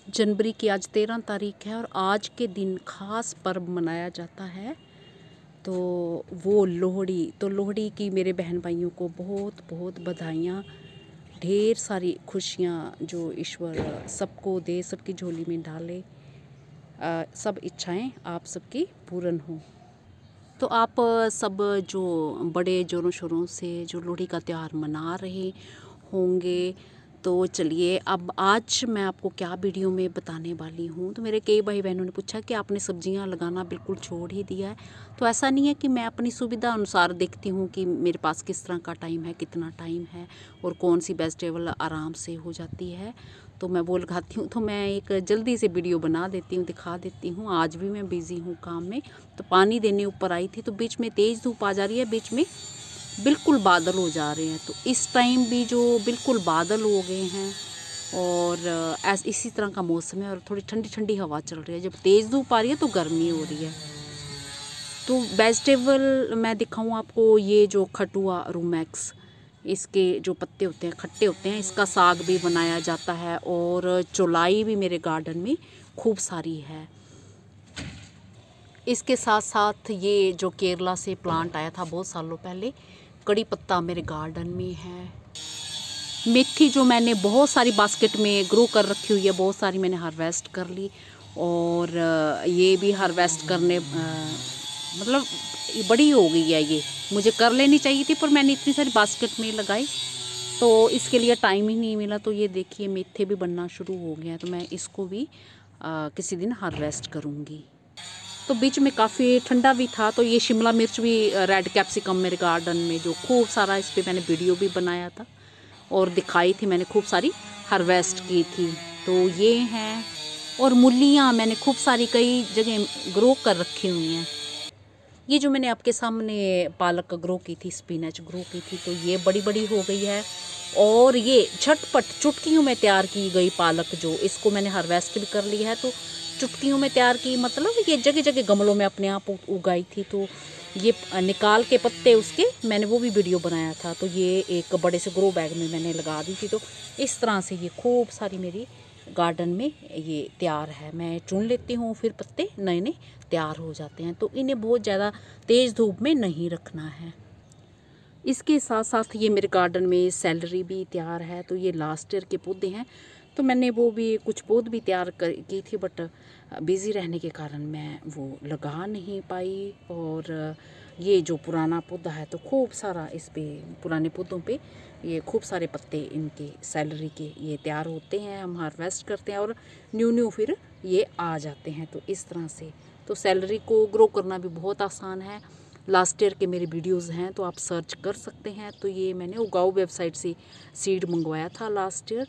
जनवरी की आज 13 तारीख है और आज के दिन ख़ास पर्व मनाया जाता है तो वो लोहड़ी। तो लोहड़ी की मेरे बहन भाइयों को बहुत बहुत बधाइयाँ, ढेर सारी खुशियाँ जो ईश्वर सबको दे, सबकी झोली में डाले, सब इच्छाएं आप सबकी पूर्ण हों। तो आप सब जो बड़े ज़ोरों शोरों से जो लोहड़ी का त्यौहार मना रहे होंगे, तो चलिए अब आज मैं आपको क्या वीडियो में बताने वाली हूँ। तो मेरे कई भाई बहनों ने पूछा कि आपने सब्जियाँ लगाना बिल्कुल छोड़ ही दिया है। तो ऐसा नहीं है कि मैं अपनी सुविधा अनुसार देखती हूँ कि मेरे पास किस तरह का टाइम है, कितना टाइम है और कौन सी वेजिटेबल आराम से हो जाती है, तो मैं वो लगाती हूँ। तो मैं एक जल्दी से वीडियो बना देती हूँ, दिखा देती हूँ। आज भी मैं बिज़ी हूँ काम में, तो पानी देने ऊपर आई थी तो बीच में तेज़ धूप आ जा रही है, बीच में बिल्कुल बादल हो जा रहे हैं। तो इस टाइम भी जो बिल्कुल बादल हो गए हैं और इसी तरह का मौसम है और थोड़ी ठंडी ठंडी हवा चल रही है। जब तेज़ धूप आ रही है तो गर्मी हो रही है। तो वेजिटेबल मैं दिखाऊं आपको, ये जो खटुआ रूमैक्स, इसके जो पत्ते होते हैं खट्टे होते हैं, इसका साग भी बनाया जाता है और चौलाई भी मेरे गार्डन में खूब सारी है। इसके साथ साथ ये जो केरला से प्लांट आया था बहुत सालों पहले, कड़ी पत्ता मेरे गार्डन में है। मेथी जो मैंने बहुत सारी बास्केट में ग्रो कर रखी हुई है, बहुत सारी मैंने हार्वेस्ट कर ली और ये भी हार्वेस्ट करने मतलब बड़ी हो गई है। ये मुझे कर लेनी चाहिए थी पर मैंने इतनी सारी बास्केट में लगाई तो इसके लिए टाइम ही नहीं मिला। तो ये देखिए मेथे भी बनना शुरू हो गया है, तो मैं इसको भी किसी दिन हार्वेस्ट करूँगी। तो बीच में काफ़ी ठंडा भी था, तो ये शिमला मिर्च भी, रेड कैप्सिकम मेरे गार्डन में जो खूब सारा, इस पर मैंने वीडियो भी बनाया था और दिखाई थी, मैंने खूब सारी हार्वेस्ट की थी। तो ये हैं, और मूलियाँ मैंने खूब सारी कई जगह ग्रो कर रखी हुई हैं। ये जो मैंने आपके सामने पालक ग्रो की थी, स्पिनच ग्रो की थी, तो ये बड़ी बड़ी हो गई है। और ये झटपट चुटकियों में तैयार की गई पालक, जो इसको मैंने हार्वेस्ट भी कर लिया है। तो चुटकियों में तैयार की मतलब ये जगह जगह गमलों में अपने आप उगाई थी। तो ये निकाल के पत्ते उसके मैंने वो भी वीडियो बनाया था। तो ये एक बड़े से ग्रो बैग में मैंने लगा दी थी। तो इस तरह से ये खूब सारी मेरी गार्डन में ये तैयार है। मैं चुन लेती हूँ, फिर पत्ते नए नए तैयार हो जाते हैं। तो इन्हें बहुत ज़्यादा तेज़ धूप में नहीं रखना है। इसके साथ साथ ये मेरे गार्डन में सैलरी भी तैयार है। तो ये लास्ट ईयर के पौधे हैं, तो मैंने वो भी कुछ पौध भी तैयार की थी, बट बिज़ी रहने के कारण मैं वो लगा नहीं पाई। और ये जो पुराना पौधा है तो खूब सारा इस पे, पुराने पौधों पे ये खूब सारे पत्ते इनके सैलरी के ये तैयार होते हैं, हम हार्वेस्ट करते हैं और न्यू न्यू फिर ये आ जाते हैं। तो इस तरह से तो सैलरी को ग्रो करना भी बहुत आसान है। लास्ट ईयर के मेरे वीडियोस हैं तो आप सर्च कर सकते हैं। तो ये मैंने उगाऊ वेबसाइट से सीड मंगवाया था लास्ट ईयर,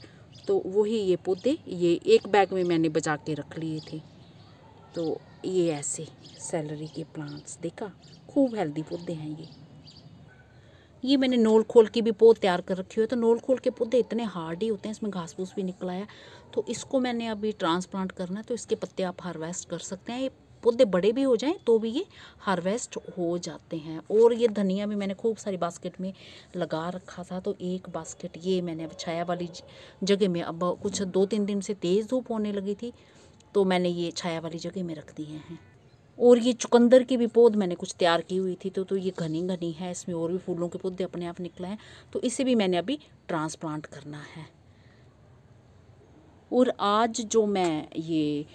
तो वही ये पौधे ये एक बैग में मैंने बचा के रख लिए थे। तो ये ऐसे सैलरी के प्लांट्स, देखा खूब हेल्दी पौधे हैं ये मैंने नोल खोल की भी पौध तैयार कर रखी हुई है। तो नोल खोल के पौधे इतने हार्ड ही होते हैं, इसमें घास फूस भी निकला है। तो इसको मैंने अभी ट्रांसप्लांट करना है, तो इसके पत्ते आप हार्वेस्ट कर सकते हैं। ये पौधे बड़े भी हो जाएं तो भी ये हार्वेस्ट हो जाते हैं। और ये धनिया भी मैंने खूब सारी बास्केट में लगा रखा था। तो एक बास्केट ये मैंने अब छाया वाली जगह में, अब कुछ 2-3 दिन से तेज़ धूप होने लगी थी तो मैंने ये छाया वाली जगह में रख दिए हैं। और ये चुकंदर की भी पौध मैंने कुछ तैयार की हुई थी, तो ये घनी घनी है, इसमें और भी फूलों के पौधे अपने आप निकले हैं। तो इसे भी मैंने अभी ट्रांसप्लांट करना है। और आज जो मैं ये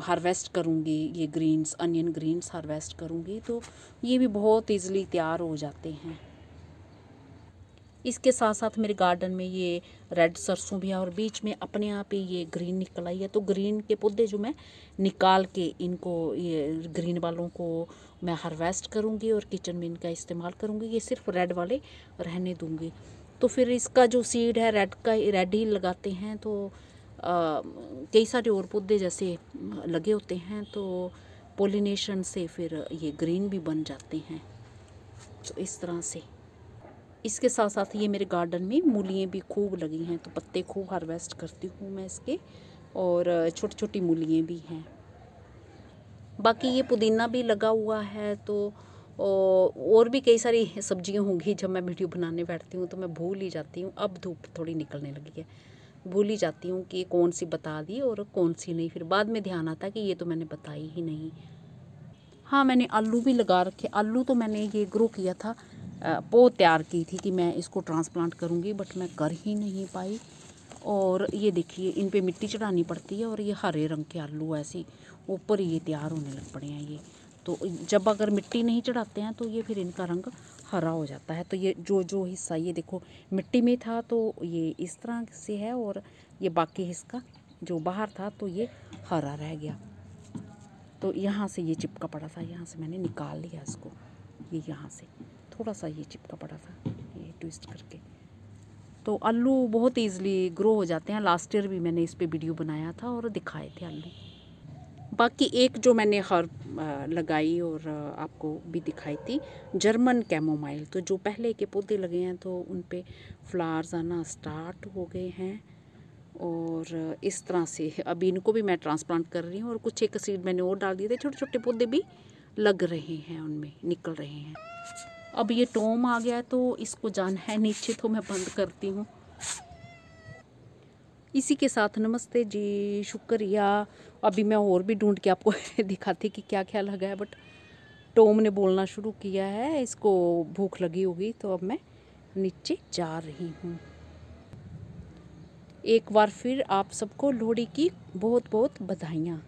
हार्वेस्ट करूँगी, ये ग्रीन्स, अनियन ग्रीन्स हार्वेस्ट करूँगी, तो ये भी बहुत ईज़िली तैयार हो जाते हैं। इसके साथ साथ मेरे गार्डन में ये रेड सरसों भी है और बीच में अपने आप ही ये ग्रीन निकल आई है। तो ग्रीन के पौधे जो मैं निकाल के इनको, ये ग्रीन वालों को मैं हार्वेस्ट करूँगी और किचन में इनका इस्तेमाल करूँगी। ये सिर्फ रेड वाले रहने दूँगी। तो फिर इसका जो सीड है रेड का, रेड ही लगाते हैं। तो कई सारे और पौधे जैसे लगे होते हैं, तो पोलिनेशन से फिर ये ग्रीन भी बन जाते हैं। तो इस तरह से इसके साथ साथ ये मेरे गार्डन में मूलियाँ भी खूब लगी हैं, तो पत्ते खूब हार्वेस्ट करती हूँ मैं इसके। और छोटी छोटी मूलियाँ भी हैं। बाकी ये पुदीना भी लगा हुआ है। तो और भी कई सारी सब्जियां होंगी, जब मैं वीडियो बनाने बैठती हूँ तो मैं भूल ही जाती हूँ। अब धूप थोड़ी निकलने लगी है भूल ही जाती हूँ कि कौन सी बता दी और कौन सी नहीं, फिर बाद में ध्यान आता कि ये तो मैंने बताई ही नहीं। हाँ, मैंने आलू भी लगा रखे। आलू तो मैंने ये ग्रो किया था, पौध तैयार की थी कि मैं इसको ट्रांसप्लांट करूँगी, बट मैं कर ही नहीं पाई। और ये देखिए, इन पे मिट्टी चढ़ानी पड़ती है और ये हरे रंग के आलू ऐसे ऊपर ये तैयार होने लग पड़े हैं। ये तो जब अगर मिट्टी नहीं चढ़ाते हैं तो ये फिर इनका रंग हरा हो जाता है। तो ये जो हिस्सा ये देखो मिट्टी में था तो ये इस तरह से है, और ये बाकी हिस्सा जो बाहर था तो ये हरा रह गया। तो यहाँ से ये चिपका पड़ा था, यहाँ से मैंने निकाल लिया इसको। ये यहाँ से थोड़ा सा ये चिपका पड़ा था, ये ट्विस्ट करके। तो आलू बहुत ईज़िली ग्रो हो जाते हैं। लास्ट ईयर भी मैंने इस पे वीडियो बनाया था और दिखाए थे आलू। बाकी एक जो मैंने हर्ब लगाई और आपको भी दिखाई थी, जर्मन कैमोमाइल। तो जो पहले के पौधे लगे हैं तो उन पे फ्लावर्स आना स्टार्ट हो गए हैं, और इस तरह से अब इनको भी मैं ट्रांसप्लांट कर रही हूँ। और कुछ एक सीड मैंने और डाल दिए थे, छोटे छोटे पौधे भी लग रहे हैं, उनमें निकल रहे हैं। अब ये टॉम आ गया तो इसको जाना है नीचे, तो मैं बंद करती हूँ। इसी के साथ नमस्ते जी, शुक्रिया। अभी मैं और भी ढूंढ के आपको दिखाती कि क्या क्या लगा है, बट टॉम ने बोलना शुरू किया है, इसको भूख लगी होगी, तो अब मैं नीचे जा रही हूँ। एक बार फिर आप सबको लोहड़ी की बहुत बहुत बधाइयाँ।